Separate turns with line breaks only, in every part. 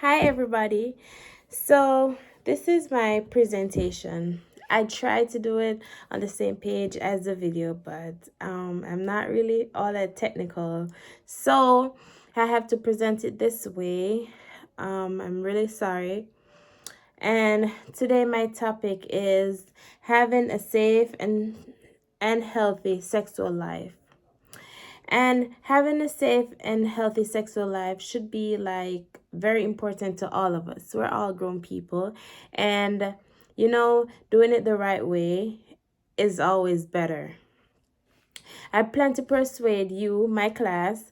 Hi, everybody. So, this is my presentation. I tried to do it on the same page as the video, but I'm not really all that technical. So, I have to present it this way. I'm really sorry. And today, my topic is having a safe and healthy sexual life. And having a safe and healthy sexual life should be like very important to all of us. We're all grown people. And, doing it the right way is always better. I plan to persuade you, my class,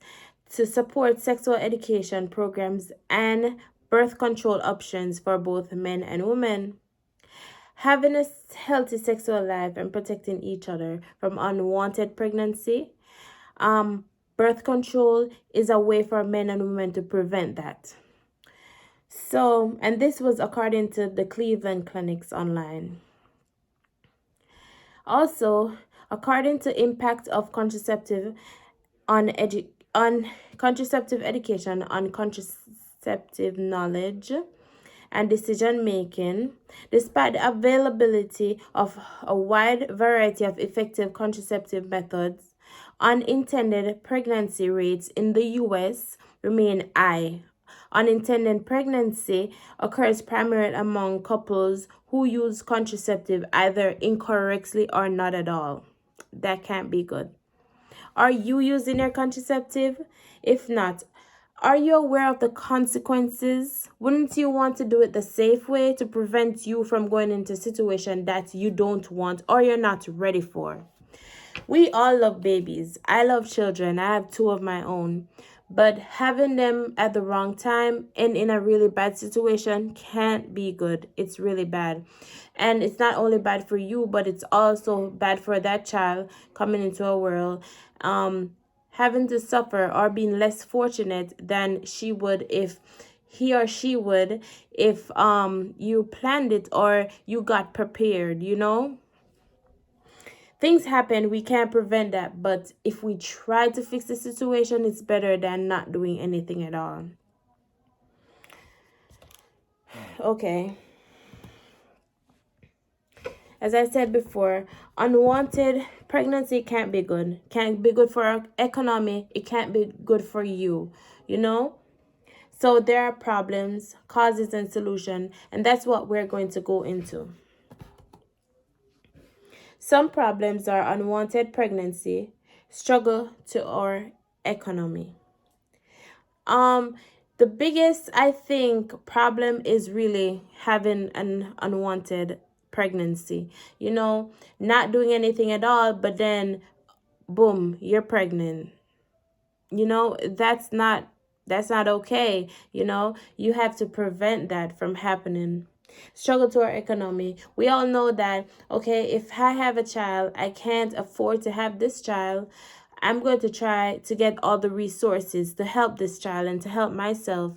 to support sexual education programs and birth control options for both men and women. Having a healthy sexual life and protecting each other from unwanted pregnancy, um, birth control is a way for men and women to prevent that. So, and this was according to the Cleveland Clinic's online. Also, according to impact of contraceptive on contraceptive education on contraceptive knowledge and decision making, despite the availability of a wide variety of effective contraceptive methods, unintended pregnancy rates in the US remain high. Unintended pregnancy occurs primarily among couples who use contraceptive either incorrectly or not at all. That can't be good. Are you using your contraceptive? If not, are you aware of the consequences? Wouldn't you want to do it the safe way to prevent you from going into a situation that you don't want or you're not ready for? We all love babies. I love children. I have two of my own. But having them at the wrong time and in a really bad situation can't be good. It's really bad. And it's not only bad for you, but it's also bad for that child coming into a world having to suffer or being less fortunate than she would if he or she would if you planned it or you got prepared, Things happen, we can't prevent that, but if we try to fix the situation, it's better than not doing anything at all. Okay. As I said before, unwanted pregnancy can't be good. Can't be good for our economy. It can't be good for you, So there are problems, causes, and solution, and that's what we're going to go into. Some problems are unwanted pregnancy, struggle to our economy. The biggest, I think, problem is really having an unwanted pregnancy. Not doing anything at all, but then boom, you're pregnant. That's not okay. You have to prevent that from happening. Struggle to our economy. We all know that, okay, if I have a child, I can't afford to have this child. I'm going to try to get all the resources to help this child and to help myself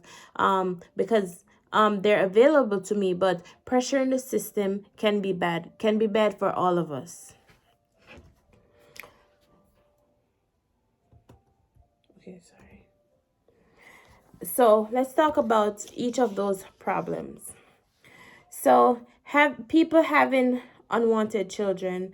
because they're available to me, but pressure in the system can be bad for all of us. Okay, sorry. So let's talk about each of those problems. So have people having unwanted children.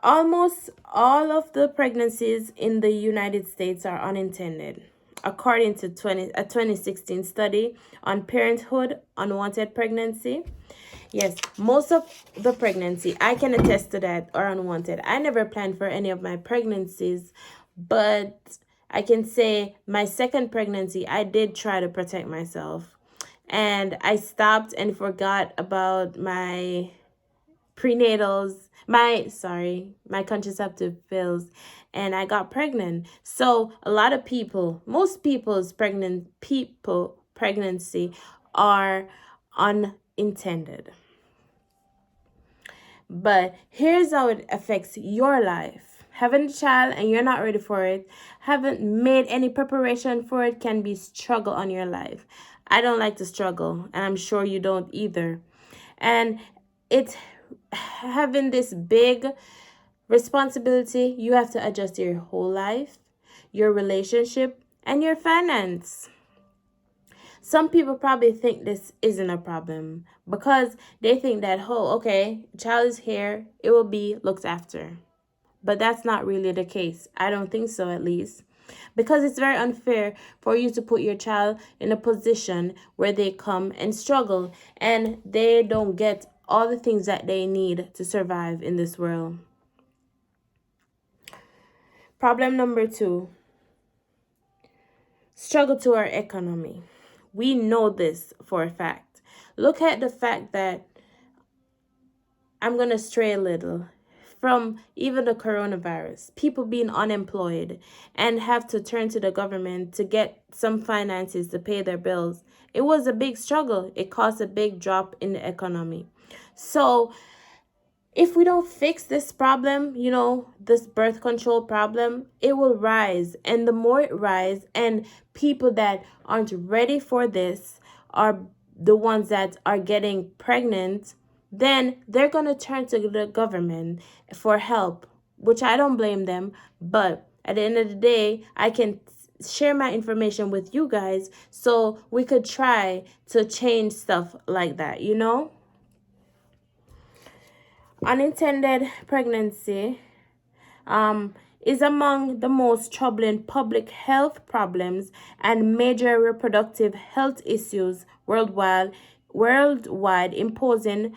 Almost all of the pregnancies in the United States are unintended, according to a 2016 study on parenthood unwanted pregnancy. Yes, most of the pregnancy, I can attest to that, are unwanted. I never planned for any of my pregnancies, but I can say my second pregnancy, I did try to protect myself. And I stopped and forgot about my prenatals, my contraceptive pills, and I got pregnant. So a lot of most people's pregnancy are unintended. But here's how it affects your life. Having a child and you're not ready for it, haven't made any preparation for it, can be struggle on your life. I don't like to struggle, and I'm sure you don't either. And it's having this big responsibility. You have to adjust your whole life, your relationship, and your finance. Some people probably think this isn't a problem because they think that, oh, okay, child is here, it will be looked after. But that's not really the case. I don't think so, at least. Because it's very unfair for you to put your child in a position where they come and struggle and they don't get all the things that they need to survive in this world. Problem number 2, struggle to our economy. We know this for a fact. Look at the fact that I'm going to stray a little from even the coronavirus, people being unemployed and have to turn to the government to get some finances to pay their bills. It was a big struggle. It caused a big drop in the economy. So if we don't fix this problem, this birth control problem, it will rise. And the more it rises, and people that aren't ready for this are the ones that are getting pregnant, then they're going to turn to the government for help, which I don't blame them. But at the end of the day, I can share my information with you guys so we could try to change stuff like that, Unintended pregnancy is among the most troubling public health problems and major reproductive health issues worldwide, imposing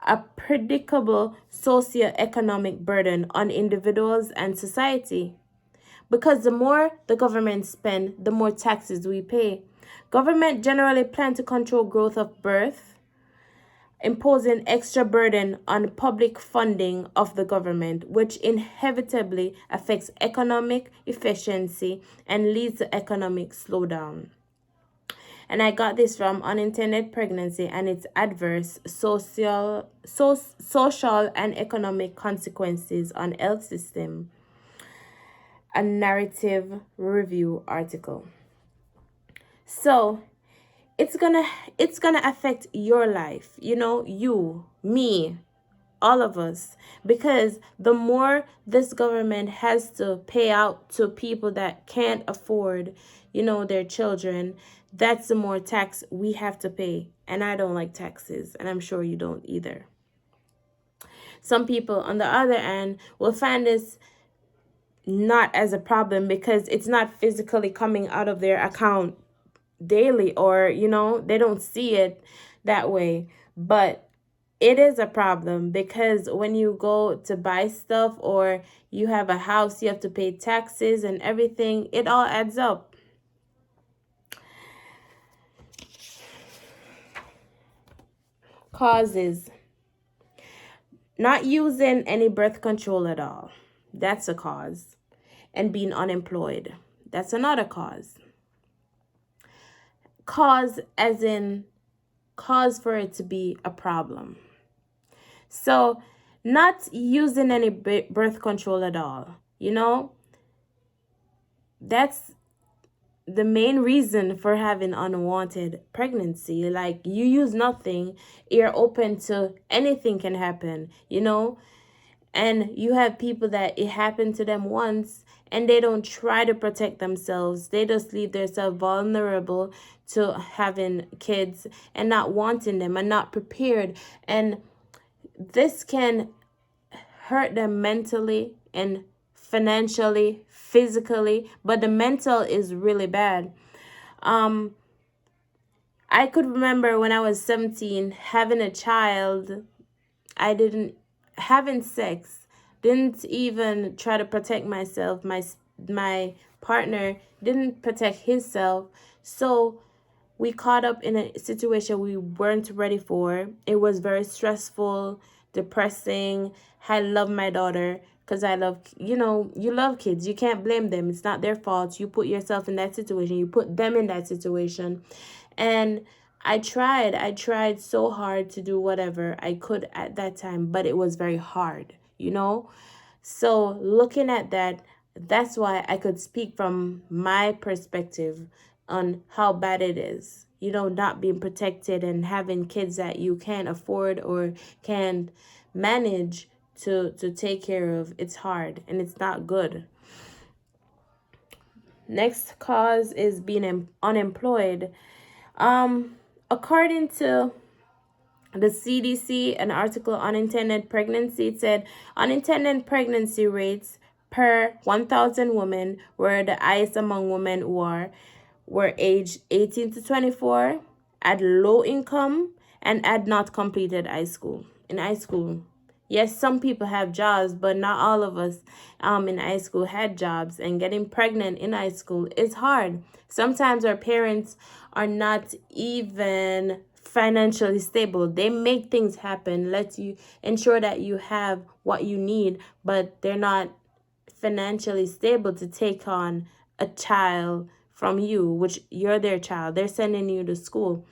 a predictable socioeconomic burden on individuals and society. Because the more the government spend, the more taxes we pay. Government generally plan to control growth of birth, imposing extra burden on public funding of the government, which inevitably affects economic efficiency and leads to economic slowdown. And I got this from Unintended Pregnancy and its Adverse Social and Economic Consequences on Health System, a narrative review article. So it's gonna affect your life, you, me, all of us, because the more this government has to pay out to people that can't afford, their children, that's the more tax we have to pay. And I don't like taxes, and I'm sure you don't either. Some people on the other end will find this not as a problem because it's not physically coming out of their account daily, or they don't see it that way. But it is a problem because when you go to buy stuff or you have a house, you have to pay taxes and everything. It all adds up. Causes: not using any birth control at all, that's a cause. And being unemployed, that's another cause. Cause as in cause for it to be a problem. So not using any birth control at all, that's the main reason for having unwanted pregnancy. Like, you use nothing, you're open to anything can happen, and you have people that it happened to them once and they don't try to protect themselves. They just leave themselves vulnerable to having kids and not wanting them and not prepared. And this can hurt them mentally and financially, physically, but the mental is really bad. I could remember when I was 17 having a child. I didn't having sex, didn't even try to protect myself. My partner didn't protect himself. So we caught up in a situation we weren't ready for. It was very stressful, depressing. I love my daughter because I love, you love kids. You can't blame them. It's not their fault. You put yourself in that situation. You put them in that situation. And I tried so hard to do whatever I could at that time, but it was very hard, So looking at that, that's why I could speak from my perspective on how bad it is, not being protected and having kids that you can't afford or can't manage to take care of. It's hard and it's not good. Next cause is being unemployed. According to the CDC, an article on unintended pregnancy, it said unintended pregnancy rates per 1,000 women were the highest among women who were aged 18 to 24, at low income, and had not completed high school. In high school, yes, some people have jobs, but not all of us in high school had jobs, and getting pregnant in high school is hard. Sometimes our parents are not even financially stable. They make things happen, let you ensure that you have what you need, but they're not financially stable to take on a child from you, which you're their child. They're sending you to school.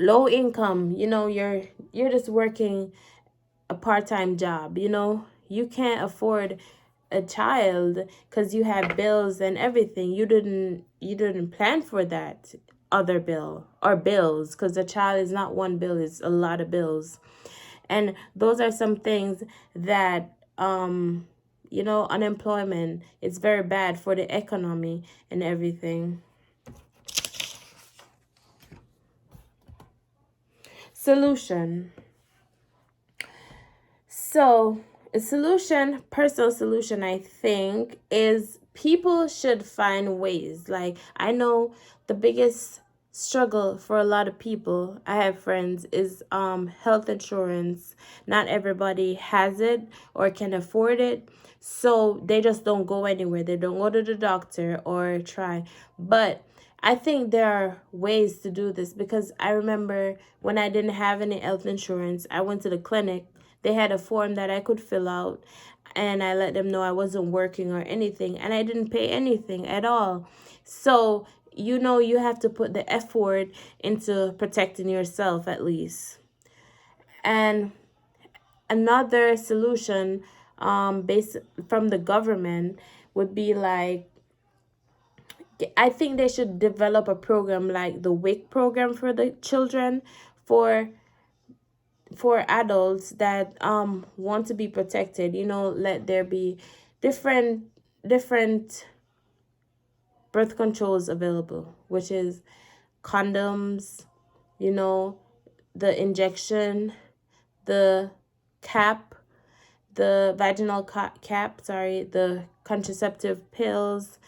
Low income, you're just working a part-time job, you can't afford a child because you have bills and everything. You didn't plan for that other bill or bills, because a child is not one bill, it's a lot of bills. And those are some things that unemployment is very bad for the economy and everything. Solution. So, personal solution, I think, is people should find ways. Like, I know the biggest struggle for a lot of people, I have friends, is health insurance. Not everybody has it or can afford it. So they just don't go anywhere. They don't go to the doctor or try. But I think there are ways to do this, because I remember when I didn't have any health insurance, I went to the clinic. They had a form that I could fill out, and I let them know I wasn't working or anything, and I didn't pay anything at all. So, you have to put the effort into protecting yourself at least. And another solution based from the government would be like, I think they should develop a program like the WIC program for the children, for adults that want to be protected. Let there be different birth controls available, which is condoms, the injection, the cap, the vaginal cap, the contraceptive pills,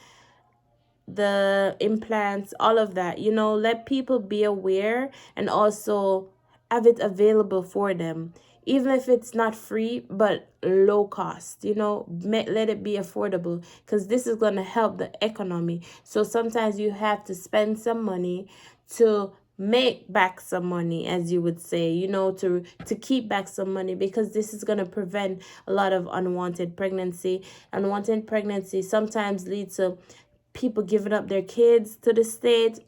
the implants, all of that. Let people be aware, and also have it available for them, even if it's not free but low cost. Let it be affordable, because this is going to help the economy. So sometimes you have to spend some money to make back some money, as you would say, to keep back some money, because this is going to prevent a lot of unwanted pregnancy. Unwanted pregnancy sometimes leads to people giving up their kids to the state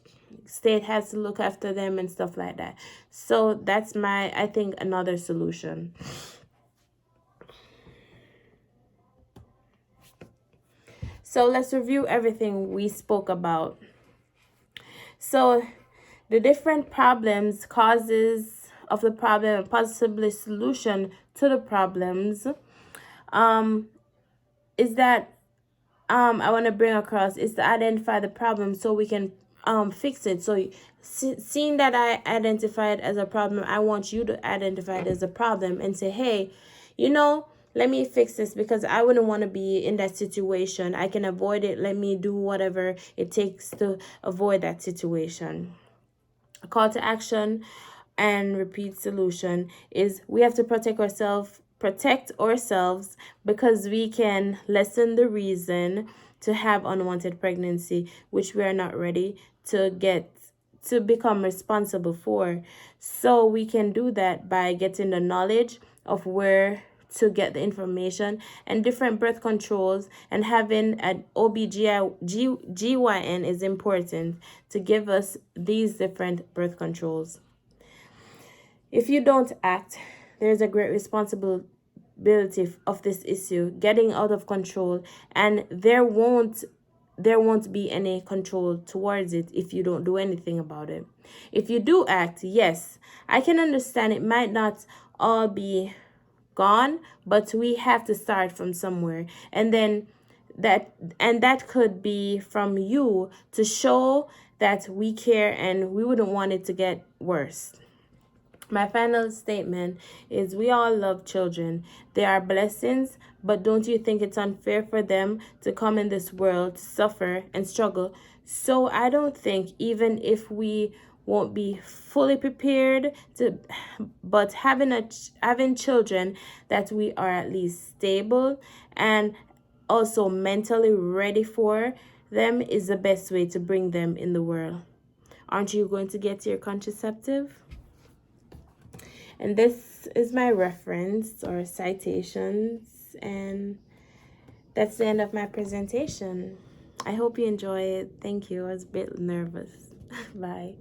has to look after them and stuff like that. So that's I think, another solution. So let's review everything we spoke about. So the different problems, causes of the problem, and possibly solution to the problems is that I want to bring across is to identify the problem so we can fix it. So seeing that I identify it as a problem, I want you to identify it as a problem and say, hey, let me fix this, because I wouldn't want to be in that situation. I can avoid it. Let me do whatever it takes to avoid that situation. A call to action and repeat solution is we have to protect ourselves, because we can lessen the reason to have unwanted pregnancy, which we are not ready to become responsible for. So we can do that by getting the knowledge of where to get the information and different birth controls, and having an OBGYN is important to give us these different birth controls. If you don't act, there's a great responsibility of this issue getting out of control, and there won't be any control towards it if you don't do anything about it. If you do act, yes, I can understand it might not all be gone, but we have to start from somewhere, and that could be from you to show that we care and we wouldn't want it to get worse. My final statement is we all love children. They are blessings, but don't you think it's unfair for them to come in this world to suffer and struggle? So I don't think, even if we won't be fully prepared to, but having children, that we are at least stable and also mentally ready for them is the best way to bring them in the world. Aren't you going to get your contraceptive? And this is my reference or citations, and that's the end of my presentation. I hope you enjoy it. Thank you. I was a bit nervous. Bye.